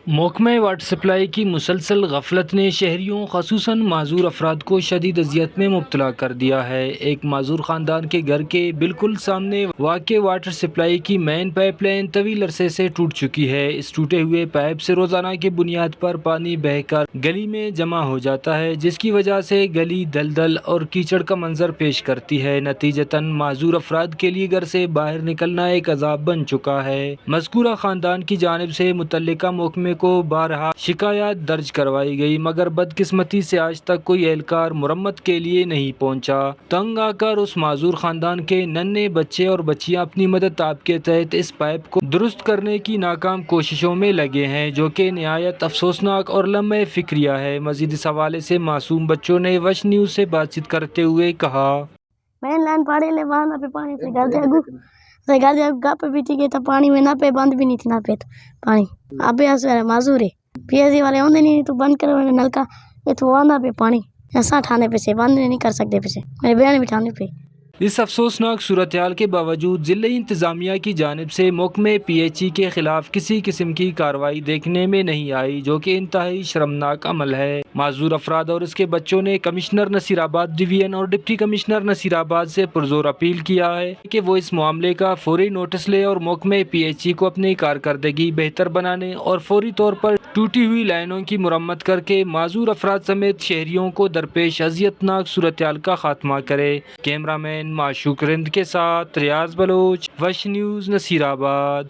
محکمہ water supply کی مسلسل غفلت نے شہریوں خصوصاً معذور افراد کو شدید اذیت میں مبتلا کر دیا ہے۔ ایک معذور خاندان کے گھر کے بالکل سامنے واقع واٹر سپلائی کی مین پائپ لائن طویل عرصے سے ٹوٹ چکی ہے۔ اس ٹوٹے ہوئے پائپ سے روزانہ کی بنیاد پر پانی بہہ کر گلی میں جمع ہو جاتا ہے، جس کی وجہ سے گلی دلدل اور کیچڑ کا منظر پیش کرتی ہے۔ نتیجتاً معذور افراد کے لیے گھر سے باہر نکلنا ایک عذاب بن چکا ہے۔ مذکورہ خاندان کی جانب سے متعلقہ محکمے کو بارہا شکایات درج کروائی گئی، مگر بدقسمتی سے آج تک کوئی اہلکار مرمت کے لیے نہیں پہنچا۔ تنگ آ کر اس معذور خاندان کے ننھے بچے اور بچیاں اپنی مدد آپ کے تحت اس پائپ کو درست کرنے کی ناکام کوششوں میں لگے ہیں، جو کہ نہایت افسوسناک اور لمحہ فکریہ ہے۔ مزید اس حوالے سے معصوم بچوں نے وش نیوز سے بات چیت کرتے ہوئے کہا: مین لائن پاڑی لے باندھ پہ پانی سے گھر دے گپ بھی تھی کہ پانی میں نہ پہ بند بھی نہیں تھی نہ پہ پانی اب معذور ہے پی ایس سی والے آدھے نہیں تو بند کرو نلکا یہ تو آدھا پہ پانی ایسا ٹھانے پہ سے بند نہیں کر سکتے پہ سے میرے بہن بھی ٹھانے پہ۔ اس افسوسناک صورتحال کے باوجود ضلعی انتظامیہ کی جانب سے محکمہ پی ایچ ای کے خلاف کسی قسم کی کارروائی دیکھنے میں نہیں آئی، جو کہ انتہائی شرمناک عمل ہے۔ معذور افراد اور اس کے بچوں نے کمشنر نصیر آباد ڈویژن اور ڈپٹی کمشنر نصیر آباد سے پرزور اپیل کیا ہے کہ وہ اس معاملے کا فوری نوٹس لے اور محکمہ پی ایچ ای کو اپنی کارکردگی بہتر بنانے اور فوری طور پر ٹوٹی ہوئی لائنوں کی مرمت کر کے معذور افراد سمیت شہریوں کو درپیش اذیتناک صورتحال کا خاتمہ کرے۔ کیمرہ مین معشوق رند کے ساتھ ریاض بلوچ، وش نیوز، نصیر آباد۔